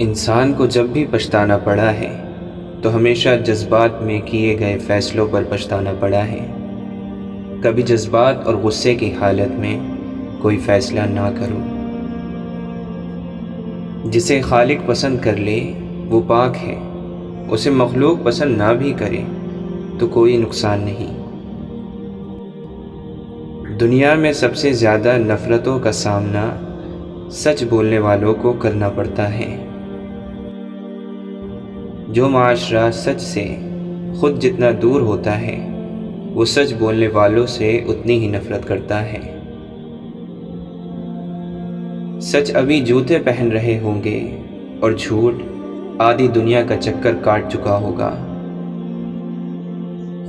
انسان کو جب بھی پچھتانا پڑا ہے تو ہمیشہ جذبات میں کیے گئے فیصلوں پر پچھتانا پڑا ہے۔ کبھی جذبات اور غصے کی حالت میں کوئی فیصلہ نہ کرو۔ جسے خالق پسند کر لے وہ پاک ہے، اسے مخلوق پسند نہ بھی کرے تو کوئی نقصان نہیں۔ دنیا میں سب سے زیادہ نفرتوں کا سامنا سچ بولنے والوں کو کرنا پڑتا ہے۔ جو معاشرہ سچ سے خود جتنا دور ہوتا ہے وہ سچ بولنے والوں سے اتنی ہی نفرت کرتا ہے۔ سچ ابھی جوتے پہن رہے ہوں گے اور جھوٹ آدھی دنیا کا چکر کاٹ چکا ہوگا۔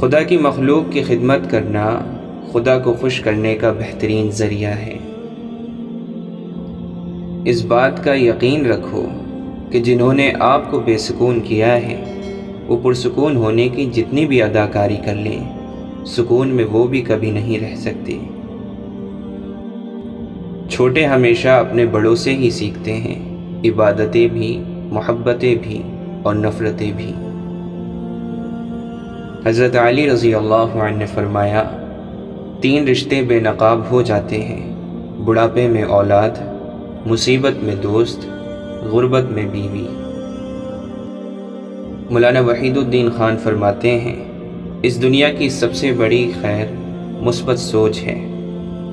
خدا کی مخلوق کی خدمت کرنا خدا کو خوش کرنے کا بہترین ذریعہ ہے۔ اس بات کا یقین رکھو کہ جنہوں نے آپ کو بے سکون کیا ہے وہ پرسکون ہونے کی جتنی بھی اداکاری کر لیں، سکون میں وہ بھی کبھی نہیں رہ سکتے۔ چھوٹے ہمیشہ اپنے بڑوں سے ہی سیکھتے ہیں، عبادتیں بھی، محبتیں بھی اور نفرتیں بھی۔ حضرت علی رضی اللہ عنہ نے فرمایا، 3 رشتے بے نقاب ہو جاتے ہیں: بڑھاپے میں اولاد، مصیبت میں دوست، غربت میں بیوی۔ مولانا وحید الدین خان فرماتے ہیں، اس دنیا کی سب سے بڑی خیر مثبت سوچ ہے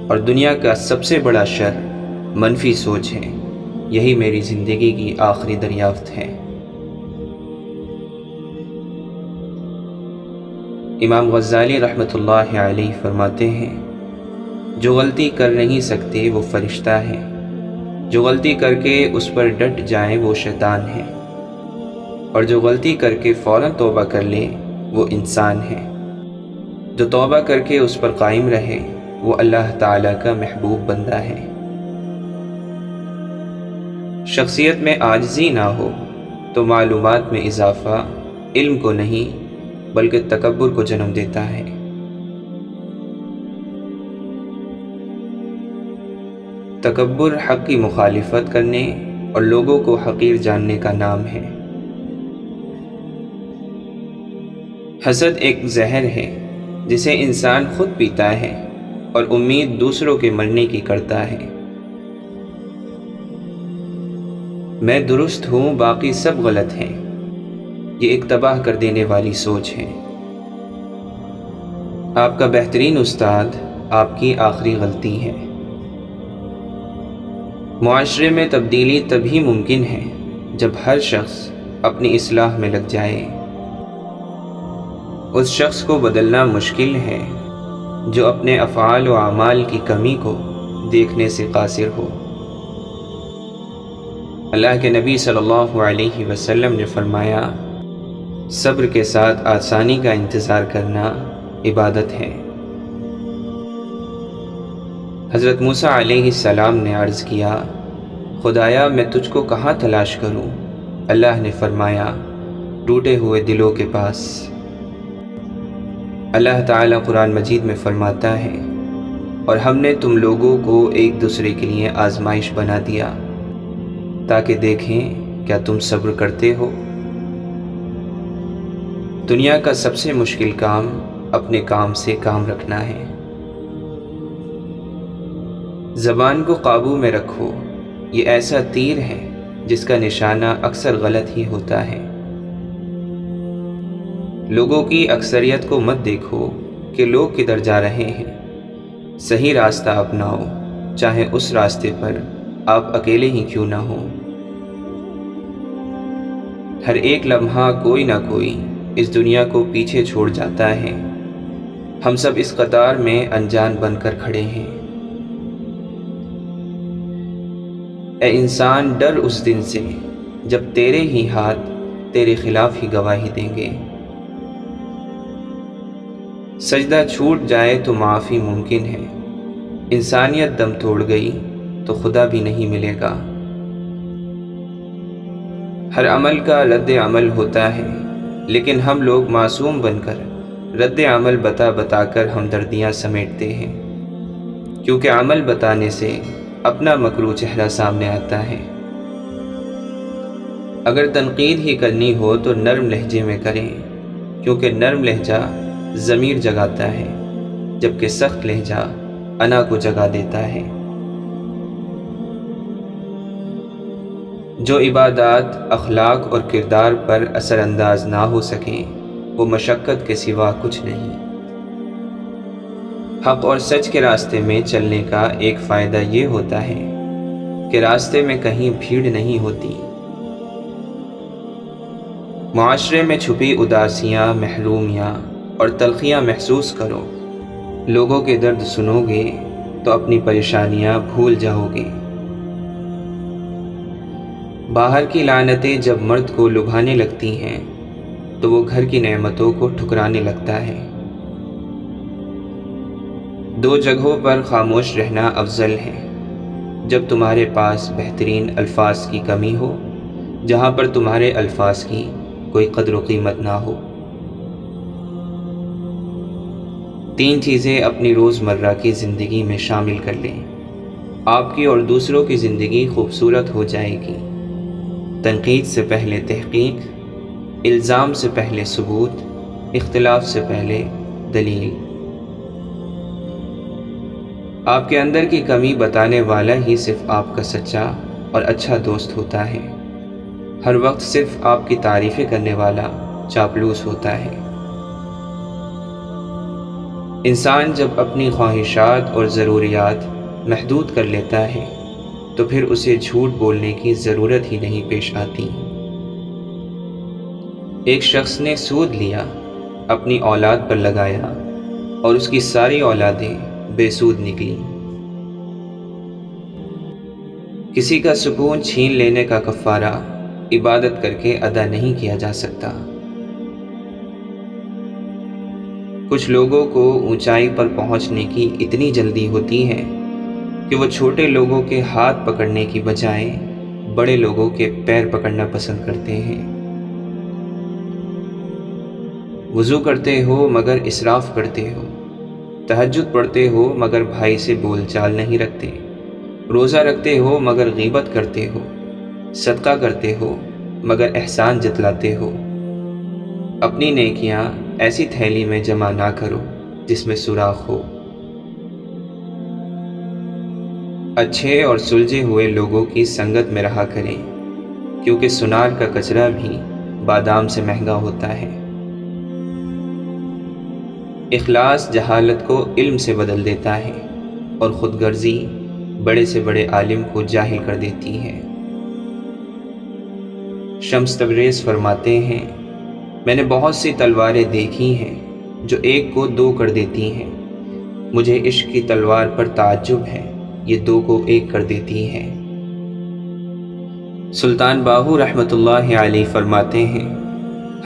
اور دنیا کا سب سے بڑا شر منفی سوچ ہے۔ یہی میری زندگی کی آخری دریافت ہے۔ امام غزالی رحمۃ اللہ علیہ فرماتے ہیں، جو غلطی کر نہیں سکتے وہ فرشتہ ہے، جو غلطی کر کے اس پر ڈٹ جائیں وہ شیطان ہے، اور جو غلطی کر کے فوراً توبہ کر لے وہ انسان ہے۔ جو توبہ کر کے اس پر قائم رہے وہ اللہ تعالیٰ کا محبوب بندہ ہے۔ شخصیت میں عاجزی نہ ہو تو معلومات میں اضافہ علم کو نہیں بلکہ تکبر کو جنم دیتا ہے۔ تکبر حق کی مخالفت کرنے اور لوگوں کو حقیر جاننے کا نام ہے۔ حسد ایک زہر ہے جسے انسان خود پیتا ہے اور امید دوسروں کے مرنے کی کرتا ہے۔ میں درست ہوں باقی سب غلط ہیں، یہ ایک تباہ کر دینے والی سوچ ہے۔ آپ کا بہترین استاد آپ کی آخری غلطی ہے۔ معاشرے میں تبدیلی تبھی ممکن ہے جب ہر شخص اپنی اصلاح میں لگ جائے۔ اس شخص کو بدلنا مشکل ہے جو اپنے افعال و اعمال کی کمی کو دیکھنے سے قاصر ہو۔ اللہ کے نبی صلی اللہ علیہ وسلم نے فرمایا، صبر کے ساتھ آسانی کا انتظار کرنا عبادت ہے۔ حضرت موسیٰ علیہ السلام نے عرض کیا، خدایا میں تجھ کو کہاں تلاش کروں؟ اللہ نے فرمایا، ٹوٹے ہوئے دلوں کے پاس۔ اللہ تعالیٰ قرآن مجید میں فرماتا ہے، اور ہم نے تم لوگوں کو ایک دوسرے کے لیے آزمائش بنا دیا تاکہ دیکھیں کیا تم صبر کرتے ہو۔ دنیا کا سب سے مشکل کام اپنے کام سے کام رکھنا ہے۔ زبان کو قابو میں رکھو، یہ ایسا تیر ہے جس کا نشانہ اکثر غلط ہی ہوتا ہے۔ لوگوں کی اکثریت کو مت دیکھو کہ لوگ کدھر جا رہے ہیں، صحیح راستہ اپناؤ، چاہے اس راستے پر آپ اکیلے ہی کیوں نہ ہوں۔ ہر ایک لمحہ کوئی نہ کوئی اس دنیا کو پیچھے چھوڑ جاتا ہے، ہم سب اس قطار میں انجان بن کر کھڑے ہیں۔ اے انسان، ڈر اس دن سے جب تیرے ہی ہاتھ تیرے خلاف ہی گواہی دیں گے۔ سجدہ چھوٹ جائے تو معافی ممکن ہے، انسانیت دم توڑ گئی تو خدا بھی نہیں ملے گا۔ ہر عمل کا رد عمل ہوتا ہے، لیکن ہم لوگ معصوم بن کر رد عمل بتا بتا کر ہمدردیاں سمیٹتے ہیں، کیونکہ عمل بتانے سے اپنا مکروہ چہرہ سامنے آتا ہے۔ اگر تنقید ہی کرنی ہو تو نرم لہجے میں کریں، کیونکہ نرم لہجہ ضمیر جگاتا ہے، جبکہ سخت لہجہ انا کو جگا دیتا ہے۔ جو عبادات اخلاق اور کردار پر اثر انداز نہ ہو سکیں وہ مشقت کے سوا کچھ نہیں۔ حق اور سچ کے راستے میں چلنے کا ایک فائدہ یہ ہوتا ہے کہ راستے میں کہیں بھیڑ نہیں ہوتی۔ معاشرے میں چھپی اداسیاں، محرومیاں اور تلخیاں محسوس کرو۔ لوگوں کے درد سنو گے تو اپنی پریشانیاں بھول جاؤ گے۔ باہر کی لعنتیں جب مرد کو لبھانے لگتی ہیں تو وہ گھر کی نعمتوں کو ٹھکرانے لگتا ہے۔ دو جگہوں پر خاموش رہنا افضل ہے، جب تمہارے پاس بہترین الفاظ کی کمی ہو، جہاں پر تمہارے الفاظ کی کوئی قدر و قیمت نہ ہو۔ 3 چیزیں اپنی روزمرہ کی زندگی میں شامل کر لیں، آپ کی اور دوسروں کی زندگی خوبصورت ہو جائے گی۔ تنقید سے پہلے تحقیق، الزام سے پہلے ثبوت، اختلاف سے پہلے دلیل۔ آپ کے اندر کی کمی بتانے والا ہی صرف آپ کا سچا اور اچھا دوست ہوتا ہے۔ ہر وقت صرف آپ کی تعریفیں کرنے والا چاپلوس ہوتا ہے۔ انسان جب اپنی خواہشات اور ضروریات محدود کر لیتا ہے تو پھر اسے جھوٹ بولنے کی ضرورت ہی نہیں پیش آتی۔ ایک شخص نے سود لیا، اپنی اولاد پر لگایا اور اس کی ساری اولادیں بے سود نکلیں۔ کسی کا سکون چھین لینے کا کفارہ عبادت کر کے ادا نہیں کیا جا سکتا۔ کچھ لوگوں کو اونچائی پر پہنچنے کی اتنی جلدی ہوتی ہے کہ وہ چھوٹے لوگوں کے ہاتھ پکڑنے کی بجائے بڑے لوگوں کے پیر پکڑنا پسند کرتے ہیں۔ وضو کرتے ہو مگر اسراف کرتے ہو، تہجد پڑھتے ہو مگر بھائی سے بول چال نہیں رکھتے، روزہ رکھتے ہو مگر غیبت کرتے ہو، صدقہ کرتے ہو مگر احسان جتلاتے ہو۔ اپنی نیکیاں ایسی تھیلی میں جمع نہ کرو جس میں سوراخ ہو۔ اچھے اور سلجھے ہوئے لوگوں کی سنگت میں رہا کریں، کیونکہ سنار کا کچرا بھی بادام سے مہنگا ہوتا ہے۔ اخلاص جہالت کو علم سے بدل دیتا ہے اور خود غرضی بڑے سے بڑے عالم کو جاہل کر دیتی ہے۔ شمس تبریز فرماتے ہیں، میں نے بہت سی تلواریں دیکھی ہیں جو ایک کو 2 کر دیتی ہیں، مجھے عشق کی تلوار پر تعجب ہے، یہ 2 کو 1 کر دیتی ہے۔ سلطان باہو رحمۃ اللہ علیہ فرماتے ہیں،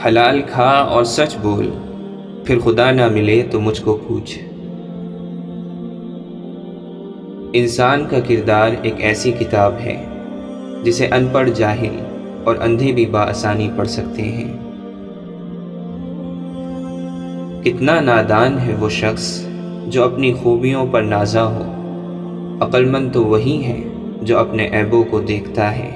حلال کھا اور سچ بول، پھر خدا نہ ملے تو مجھ کو پوچھ۔ انسان کا کردار ایک ایسی کتاب ہے جسے ان پڑھ جاہل اور اندھے بھی بآسانی پڑھ سکتے ہیں۔ کتنا نادان ہے وہ شخص جو اپنی خوبیوں پر نازا ہو، عقل مند تو وہی ہے جو اپنے عیبوں کو دیکھتا ہے۔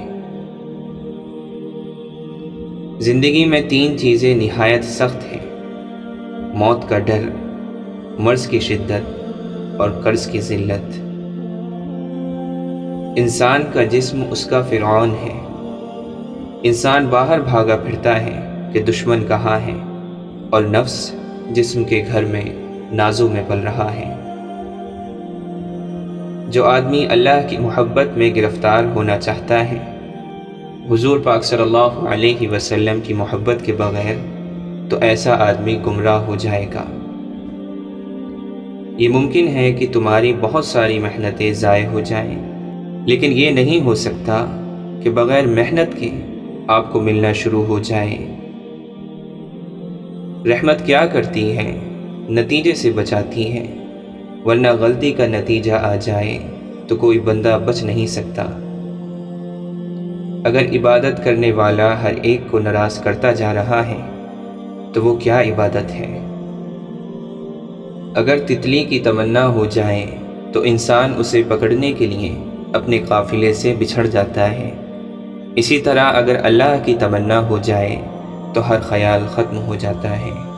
زندگی میں 3 چیزیں نہایت سخت ہیں، موت کا ڈر، مرض کی شدت اور قرض کی ذلت۔ انسان کا جسم اس کا فرعون ہے۔ انسان باہر بھاگا پھرتا ہے کہ دشمن کہاں ہے، اور نفس جسم کے گھر میں نازوں میں پل رہا ہے۔ جو آدمی اللہ کی محبت میں گرفتار ہونا چاہتا ہے، حضور پاک صلی اللہ علیہ وسلم کی محبت کے بغیر، تو ایسا آدمی گمراہ ہو جائے گا۔ یہ ممکن ہے کہ تمہاری بہت ساری محنتیں ضائع ہو جائیں، لیکن یہ نہیں ہو سکتا کہ بغیر محنت کے آپ کو ملنا شروع ہو جائے۔ رحمت کیا کرتی ہے؟ نتیجے سے بچاتی ہے، ورنہ غلطی کا نتیجہ آ جائے تو کوئی بندہ بچ نہیں سکتا۔ اگر عبادت کرنے والا ہر ایک کو ناراض کرتا جا رہا ہے تو وہ کیا عبادت ہے؟ اگر تتلی کی تمنا ہو جائے تو انسان اسے پکڑنے کے لیے اپنے قافلے سے بچھڑ جاتا ہے، اسی طرح اگر اللہ کی تمنا ہو جائے تو ہر خیال ختم ہو جاتا ہے۔